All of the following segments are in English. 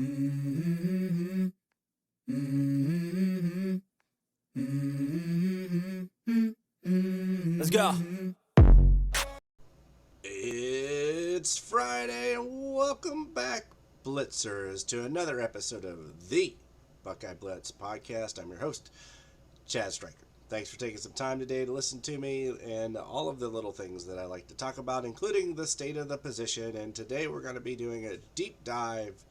Mm-hmm. Mm-hmm. Mm-hmm. Let's go. It's Friday, and welcome back, Blitzers, to another episode of the Buckeye Blitz podcast. I'm your host, Chad Stryker. Thanks for taking some time today to listen to me and all of the little things that I like to talk about, including the state of the position. And today we're going to be doing a deep dive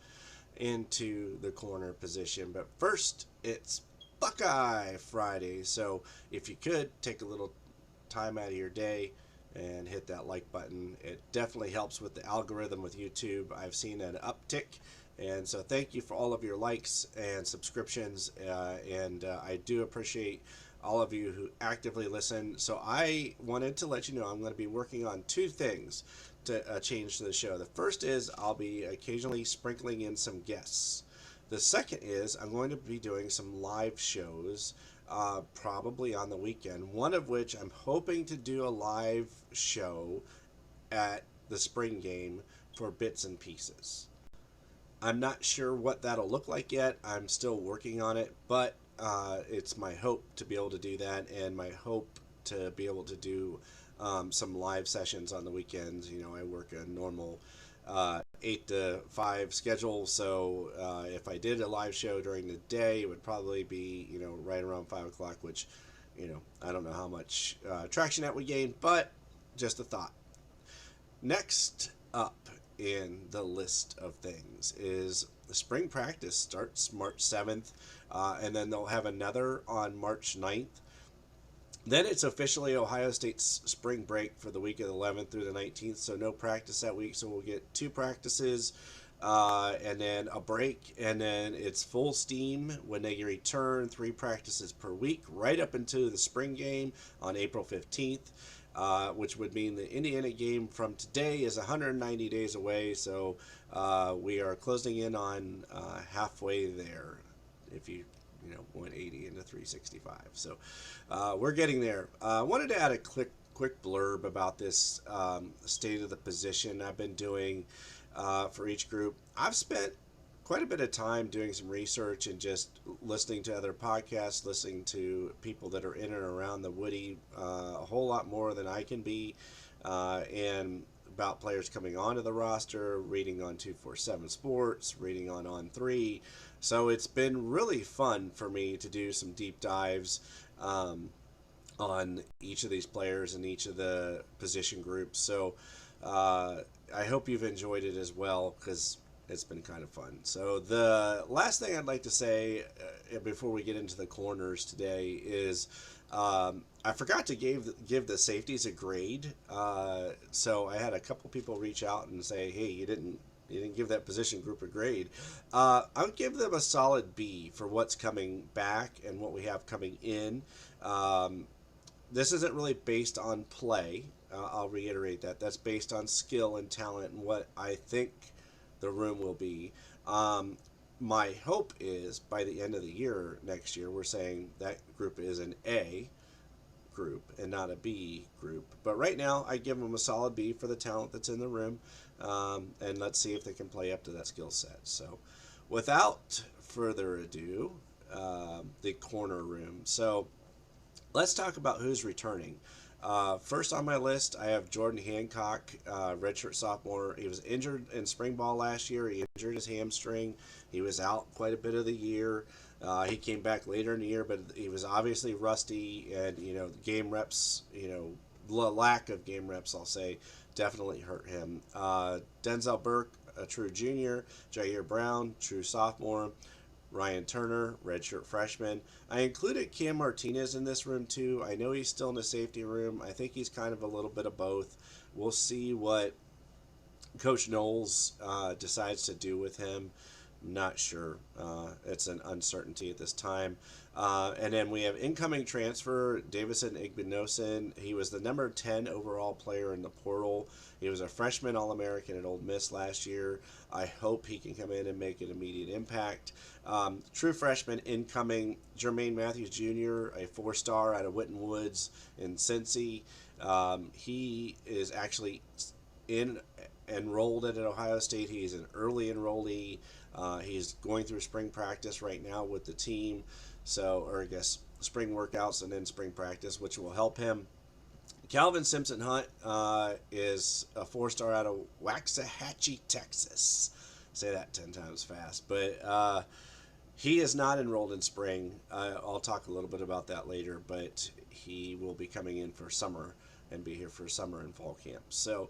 into the corner position. But first, it's Buckeye Friday. So if you could take a little time out of your day and hit that like button, it definitely helps with the algorithm with YouTube. I've seen an uptick. And so, thank you for all of your likes and subscriptions. And I do appreciate all of you who actively listen. So, I wanted to let you know I'm going to be working on two things to change to the show. The first is I'll be occasionally sprinkling in some guests. The second is I'm going to be doing some live shows, probably on the weekend. One of which I'm hoping to do a live show at the spring game for Bits and Pieces. I'm not sure what that'll look like yet. I'm still working on it, but it's my hope to be able to do that, and my hope to be able to do some live sessions on the weekends. You know, I work a normal 8 to 5 schedule, so if I did a live show during the day, it would probably be, right around 5 o'clock, which, I don't know how much traction that would gain, but just a thought. Next up in the list of things is the spring practice starts March 7th, and then they'll have another on March 9th. Then it's officially Ohio State's spring break for the week of the 11th through the 19th, so no practice that week. So we'll get two practices and then a break, and then it's full steam when they return, three practices per week, right up into the spring game on April 15th. Which would mean the Indiana game from today is 190 days away. So we are closing in on halfway there. If you 180 into 365, so we're getting there. I wanted to add a quick blurb about this state of the position I've been doing for each group. I've spent quite a bit of time doing some research and just listening to other podcasts, listening to people that are in and around the Woody a whole lot more than I can be, and about players coming onto the roster, reading on 247 Sports, reading on On3. So it's been really fun for me to do some deep dives on each of these players and each of the position groups. So I hope you've enjoyed it as well, because it's been kind of fun. So the last thing I'd like to say before we get into the corners today is I forgot to give the safeties a grade. So I had a couple people reach out and say, "Hey, you didn't give that position group a grade." I would give them a solid B for what's coming back and what we have coming in. This isn't really based on play. I'll reiterate that. That's based on skill and talent and what I think the room will be. My hope is by the end of the year next year, we're saying that group is an A group and not a B group. But right now, I give them a solid B for the talent that's in the room, and let's see if they can play up to that skill set. So, without further ado, the corner room. So, let's talk about who's returning. First on my list, I have Jordan Hancock, redshirt sophomore. He was injured in spring ball last year. He injured his hamstring. He was out quite a bit of the year. He came back later in the year, but he was obviously rusty, and the game reps, lack of game reps, I'll say, definitely hurt him. Denzel Burke, a true junior. Jair Brown, true sophomore. Ryan Turner, redshirt freshman. I included Cam Martinez in this room too. I know he's still in the safety room. I think he's kind of a little bit of both. We'll see what Coach Knowles decides to do with him. Not sure. It's an uncertainty at this time. And then we have incoming transfer Davison Igbinosin. He was the number 10 overall player in the portal. He was a freshman All-American at Ole Miss last year. I hope he can come in and make an immediate impact. True freshman incoming Jermaine Matthews Jr., a four-star out of Winton Woods in Cincy. He is actually in enrolled at Ohio State. He's an early enrollee. He's going through spring practice right now with the team. So, or I guess spring workouts and then spring practice, which will help him. Calvin Simpson Hunt is a 4-star out of Waxahachie, Texas. Say that 10 times fast. But he is not enrolled in spring. I'll talk a little bit about that later, but he will be coming in for summer and be here for summer and fall camp. So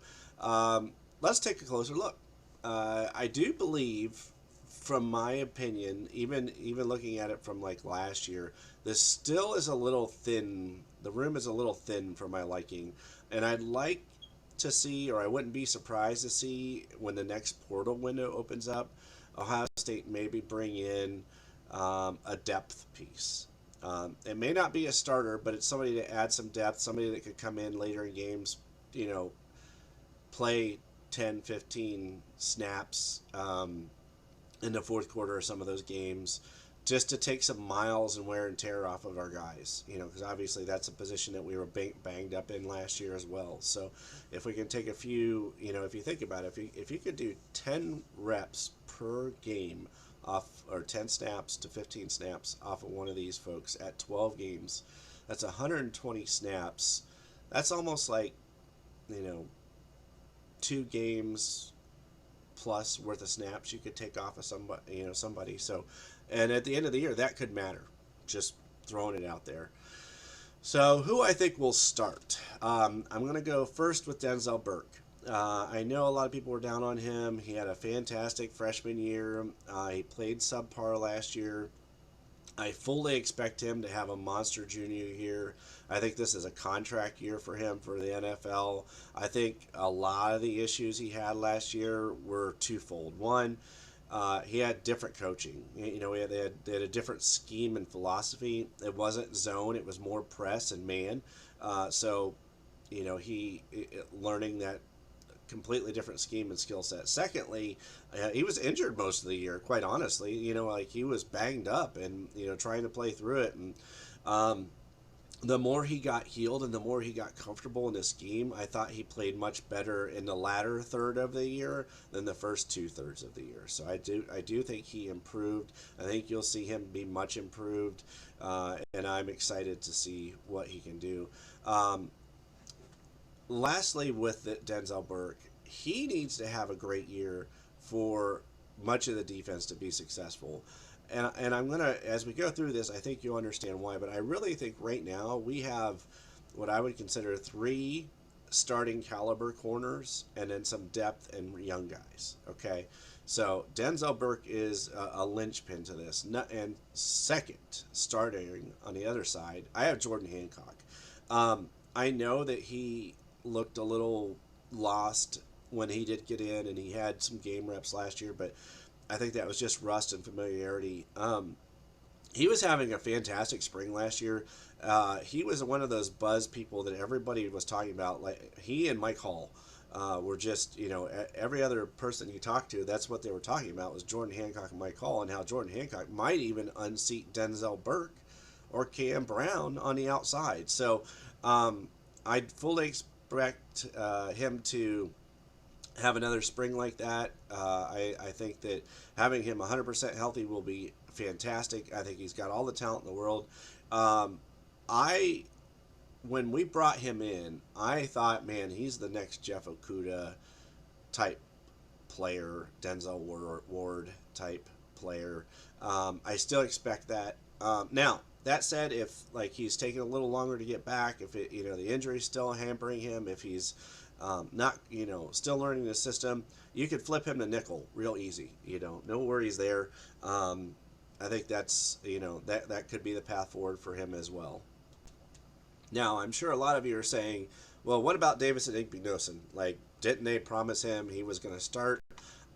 let's take a closer look. I do believe, from my opinion, even looking at it from like last year, this still is a little thin. The room is a little thin for my liking, and I'd like to see, or I wouldn't be surprised to see, when the next portal window opens up, Ohio State maybe bring in a depth piece. It may not be a starter, but it's somebody to add some depth, somebody that could come in later in games, play 10, 15 snaps in the fourth quarter of some of those games, just to take some miles and wear and tear off of our guys, because obviously that's a position that we were banged up in last year as well. So if we can take a few, if you think about it, if you could do 10 reps per game off, or 10 snaps to 15 snaps off of one of these folks at 12 games, that's 120 snaps. That's almost like, 2 games plus worth of snaps you could take off of somebody. So, and at the end of the year, that could matter. Just throwing it out there. So, who I think will start? I'm going to go first with Denzel Burke. I know a lot of people were down on him. He had a fantastic freshman year. He played subpar last year. I fully expect him to have a monster junior year. I think this is a contract year for him for the NFL. I think a lot of the issues he had last year were twofold. One, he had different coaching. They had a different scheme and philosophy. It wasn't zone. It was more press and man. He learning that completely different scheme and skill set. Secondly, he was injured most of the year, quite honestly. He was banged up and, trying to play through it. And the more he got healed and the more he got comfortable in the scheme, I thought he played much better in the latter third of the year than the first 2/3 of the year. So I do think he improved. I think you'll see him be much improved, and I'm excited to see what he can do. Lastly, with Denzel Burke, he needs to have a great year for much of the defense to be successful. And I'm going to, as we go through this, I think you'll understand why. But I really think right now we have what I would consider 3 starting caliber corners and then some depth and young guys. Okay. So Denzel Burke is a linchpin to this. And second, starting on the other side, I have Jordan Hancock. I know that he looked a little lost when he did get in, and he had some game reps last year, but I think that was just rust and familiarity. He was having a fantastic spring last year. He was one of those buzz people that everybody was talking about. Like, he and Mike Hall were just, every other person you talked to, that's what they were talking about, was Jordan Hancock and Mike Hall, and how Jordan Hancock might even unseat Denzel Burke or Cam Brown on the outside. So I'd fully expect him to have another spring like that. I think that having him 100% healthy will be fantastic. I think he's got all the talent in the world. When we brought him in, I thought, man, he's the next Jeff Okudah type player, Denzel Ward type player. I still expect that. Now, that said, if he's taking a little longer to get back, if the injury's still hampering him, if he's not still learning the system, you could flip him to nickel real easy. No worries there. I think that's that could be the path forward for him as well. Now, I'm sure a lot of you are saying, well, what about Davison Igbinosun? Didn't they promise him he was going to start?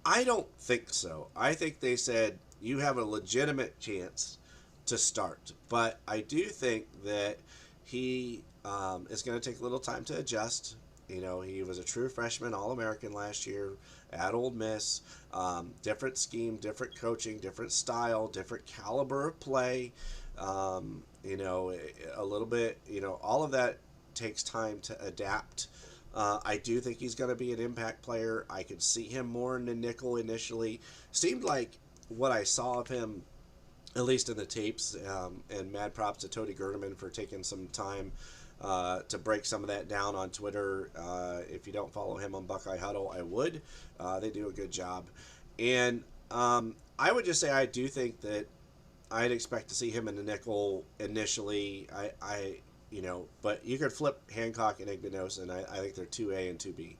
I don't think so. I think they said you have a legitimate chance to start, but I do think that he is going to take a little time to adjust. He was a true freshman All-American last year at Ole Miss. Different scheme, different coaching, different style, different caliber of play. A little bit, all of that takes time to adapt. I do think he's going to be an impact player. I could see him more in the nickel initially. Seemed like what I saw of him, at least in the tapes, and mad props to Tony Gerdeman for taking some time to break some of that down on Twitter. If you don't follow him on Buckeye Huddle, I would. They do a good job. And I would just say I do think that I'd expect to see him in the nickel initially. But you could flip Hancock and Igbinosin. I think they're 2A and 2B.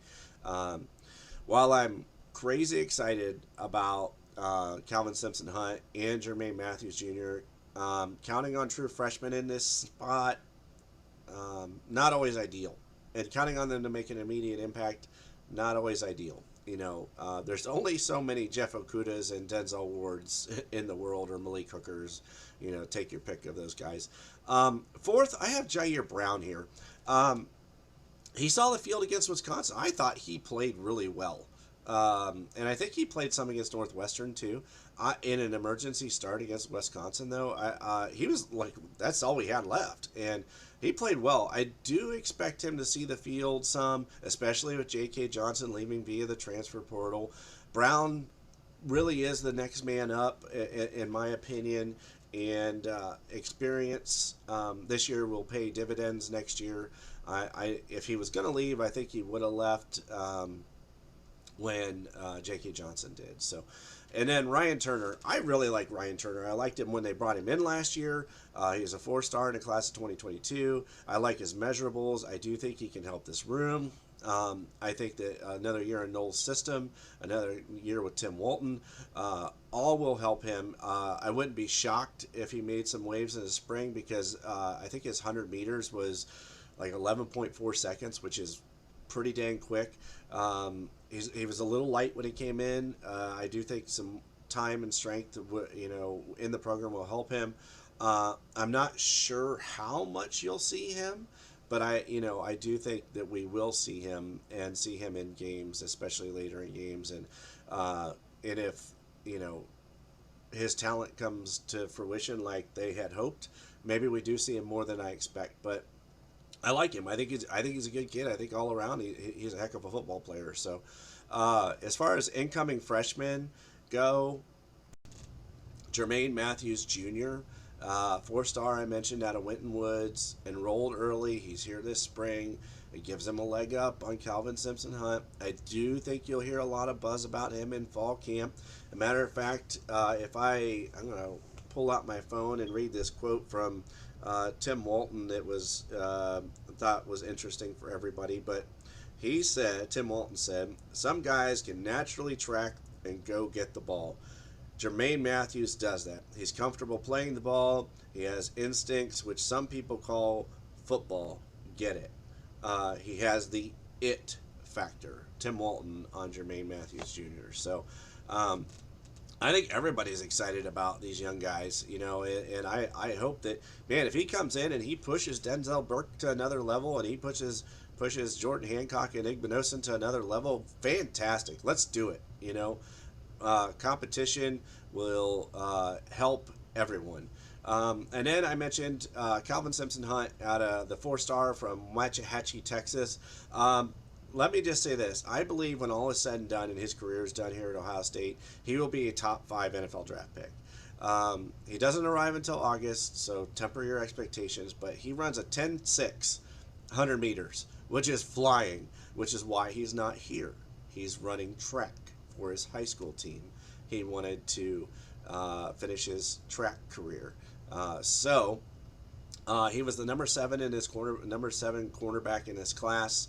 Um, while I'm crazy excited about Calvin Simpson Hunt and Jermaine Matthews Jr., counting on true freshmen in this spot, not always ideal. And counting on them to make an immediate impact, not always ideal. There's only so many Jeff Okudas and Denzel Wards in the world, or Malik Hookers. Take your pick of those guys. Fourth, I have Jair Brown here. He saw the field against Wisconsin. I thought he played really well. And I think he played some against Northwestern too. In an emergency start against Wisconsin, though, he was like, that's all we had left. And he played well. I do expect him to see the field some, especially with J.K. Johnson leaving via the transfer portal. Brown really is the next man up, in my opinion. And experience this year will pay dividends next year. If he was going to leave, I think he would have left when J.K. Johnson did. So, and then Ryan Turner. I really like Ryan Turner. I liked him when they brought him in last year. He was a 4-star in the class of 2022. I like his measurables. I do think he can help this room. I think that another year in Noel's system, another year with Tim Walton, all will help him. I wouldn't be shocked if he made some waves in the spring, because I think his 100 meters was like 11.4 seconds, which is pretty dang quick. He was a little light when he came in. I do think some time and strength, in the program will help him. I'm not sure how much you'll see him, but I do think that we will see him, and see him in games, especially later in games. And if his talent comes to fruition like they had hoped, maybe we do see him more than I expect. But I like him. I think he's a good kid. I think all around he's a heck of a football player. So as far as incoming freshmen go, Jermaine Matthews Jr., 4-star I mentioned out of Winton Woods, enrolled early. He's here this spring. It gives him a leg up on Calvin Simpson Hunt. I do think you'll hear a lot of buzz about him in fall camp. As a matter of fact, I'm going to pull out my phone and read this quote from Tim Walton that was thought was interesting for everybody. But Tim Walton said, some guys can naturally track and go get the ball. Jermaine Matthews does that. He's comfortable playing the ball. He has instincts, which some people call football. Get it. He has the it factor. Tim Walton on Jermaine Matthews Jr. So I think everybody's excited about these young guys, and I hope that, man, if he comes in and he pushes Denzel Burke to another level, and he pushes Jordan Hancock and Igbinosin to another level, fantastic. Let's do it, Competition will help everyone. And then I mentioned Calvin Simpson Hunt out of the 4-star from Waxahachie, Texas. Let me just say this. I believe when all is said and done and his career is done here at Ohio State, he will be a top 5 NFL draft pick. He doesn't arrive until August, so temper your expectations, but he runs a 10.6 100 meters, which is flying, which is why he's not here. He's running track for his high school team. He wanted to finish his track career. So he was the number 7 cornerback in his class.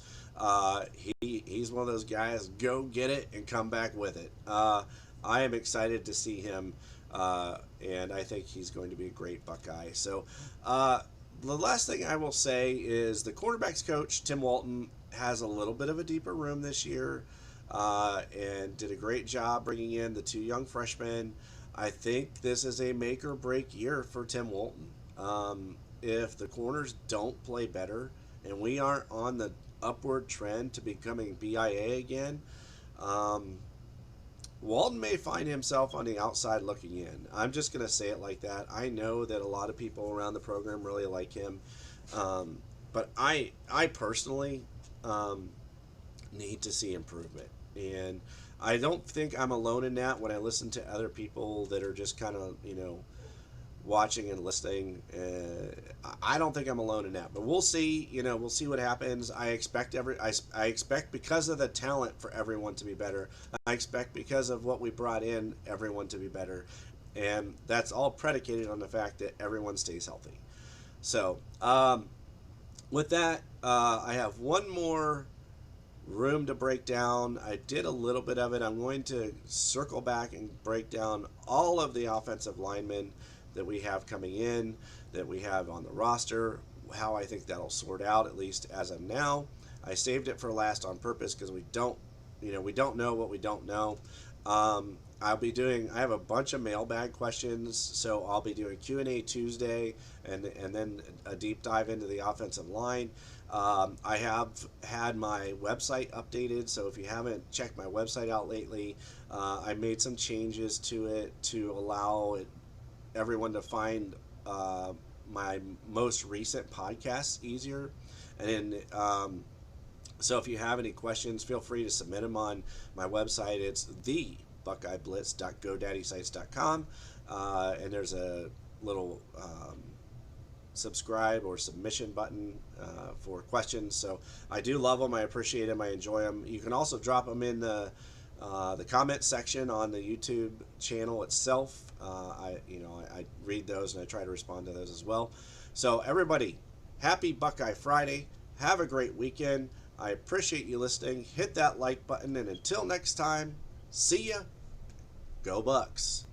He's one of those guys, go get it and come back with it. I am excited to see him, and I think he's going to be a great Buckeye. So the last thing I will say is the quarterbacks coach, Tim Walton, has a little bit of a deeper room this year, and did a great job bringing in the 2 young freshmen. I think this is a make or break year for Tim Walton. If the corners don't play better and we aren't on the upward trend to becoming BIA again, Walton may find himself on the outside looking in. I'm just going to say it like that. I know that a lot of people around the program really like him, but I personally need to see improvement. And I don't think I'm alone in that when I listen to other people that are just kind of, watching and listening. I don't think I'm alone in that, but we'll see. We'll see what happens. I expect because of the talent for everyone to be better. I expect because of what we brought in everyone to be better, and that's all predicated on the fact that everyone stays healthy. So, with that, I have one more room to break down. I did a little bit of it. I'm going to circle back and break down all of the offensive linemen that we have coming in, that we have on the roster, how I think that'll sort out, at least as of now. I saved it for last on purpose because we don't know what we don't know. I have a bunch of mailbag questions, so I'll be doing Q&A Tuesday and then a deep dive into the offensive line. I have had my website updated, so if you haven't checked my website out lately, I made some changes to it to allow everyone to find my most recent podcasts easier. And then, so if you have any questions, feel free to submit them on my website. It's thebuckeyeblitz.godaddysites.com, and there's a little subscribe or submission button for questions. So I do love them. I appreciate them. I enjoy them. You can also drop them in the comment section on the YouTube channel itself. I read those and I try to respond to those as well. So everybody, happy Buckeye Friday. Have a great weekend. I appreciate you listening. Hit that like button, and until next time, see ya. Go Bucks.